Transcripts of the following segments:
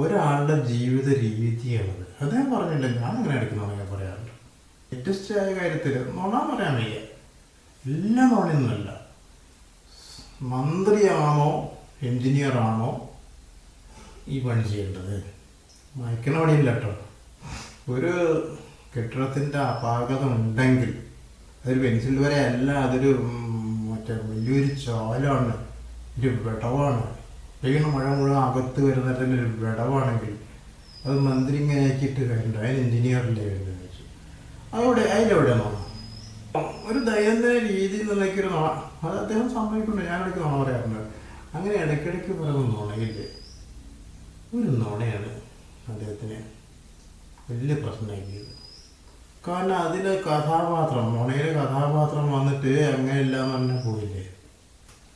ഒരാളുടെ ജീവിത രീതിയാണത്. അദ്ദേഹം പറഞ്ഞില്ല, ഞാൻ അങ്ങനെ എടുക്കുന്നതാണ് ഞാൻ പറയാറുണ്ട്. ലേറ്റസ്റ്റ് ആയ കാര്യത്തിൽ നുണ പറയാൻ വയ്യ. എല്ലാം നുണയൊന്നുമല്ല. മന്ത്രിയാണോ എൻജിനീയറാണോ ഈ പണി ചെയ്യേണ്ടത്? മയക്കണ പണിയില്ല കേട്ടോ. ഒരു കെട്ടിടത്തിൻ്റെ അപാകത ഉണ്ടെങ്കിൽ അതൊരു പെൻസിൽ വരെ അല്ല, അതൊരു മറ്റേ വലിയൊരു ചോലാണ്, ഒരു വിടവാണ്, പെയ്യുന്ന മഴ മുഴുവൻ അകത്ത് വരുന്നതിൻ്റെ ഒരു വിടവാണെങ്കിൽ അത് മന്ത്രി ഇങ്ങനെ ആക്കിയിട്ട് കഴിഞ്ഞു. അതിന് എൻജിനീയറിൻ്റെ വരുന്നത് വെച്ചു അതിലെവിടെയാണോ ഒരു ദൈനംദിന രീതി എന്നുള്ളൊരു നുണ? അത് അദ്ദേഹം സമ്മതിക്കുന്നുണ്ട്, ഞാനിടയ്ക്ക് നുണ പറയാറുണ്ട്. അങ്ങനെ ഇടയ്ക്കിടയ്ക്ക് പറയുന്ന നുണയില്ലേ, ഒരു നുണയാണ് അദ്ദേഹത്തിന് വലിയ പ്രശ്നമാക്കിയത്. കാരണം അതിലെ കഥാപാത്രം, നുണയിലെ കഥാപാത്രം വന്നിട്ട് അങ്ങനെയില്ല എന്ന് പറഞ്ഞാൽ പോയില്ലേ.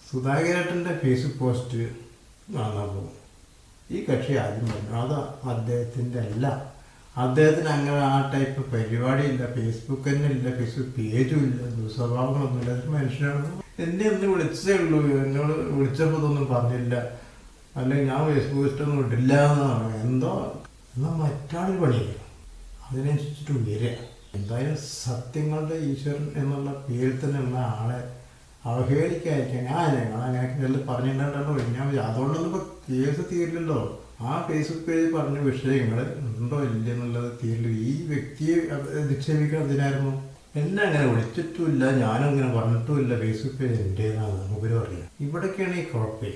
സുധാകരേട്ടൻ്റെ ഫേസ്ബുക്ക് പോസ്റ്റ് കാണുമ്പോൾ ഈ കക്ഷി ആദ്യം പറഞ്ഞു അത് അദ്ദേഹത്തിൻ്റെ അല്ല, അദ്ദേഹത്തിന് അങ്ങനെ ആ ടൈപ്പ് പരിപാടിയില്ല, ഫേസ്ബുക്ക് തന്നെ ഇല്ല, ഫേസ്ബുക്ക് പേജും ഇല്ല, ദുസ്വഭാവങ്ങളൊന്നുമില്ല, അതൊരു മനുഷ്യനാണ്. എന്നെ ഒന്ന് വിളിച്ചേ ഉള്ളൂ, എന്നോട് വിളിച്ചപ്പോൾ ഇതൊന്നും പറഞ്ഞില്ല, അല്ലെങ്കിൽ ഞാൻ ഫേസ്ബുക്ക് പോസ്റ്റൊന്നും ഇട്ടില്ല എന്നാണ്. എന്തോ എന്നാൽ മറ്റാളൊരു പണിയില്ല, അതിനനുസരിച്ചിട്ട് വരിക. എന്തായാലും സത്യങ്ങളുടെ ഈശ്വരൻ എന്നുള്ള പേരിൽ തന്നെയുള്ള ആളെ അവഹേളിക്കാതിരിക്കാൻ ഞങ്ങളങ്ങനെയൊക്കെ എല്ലാം പറഞ്ഞിട്ടുണ്ടോ ഞാൻ. അതുകൊണ്ടൊന്നും ഇപ്പോൾ കേസ് തീരില്ലല്ലോ. ആ ഫേസ്ബുക്ക് പേജ് പറഞ്ഞ വിഷയങ്ങൾ ഉണ്ടോ ഇല്ലെന്നുള്ളത് തീരില്ല. ഈ വ്യക്തിയെ നിക്ഷേപിക്കണം എന്തിനായിരുന്നു? എന്നെ അങ്ങനെ വിളിച്ചിട്ടുമില്ല, ഞാനും അങ്ങനെ പറഞ്ഞിട്ടുമില്ല, ഫേസ്ബുക്ക് പേജ് എൻ്റേതാണ് ഉപരി പറയാം. ഇവിടേക്കാണ് ഈ കുഴപ്പമേ.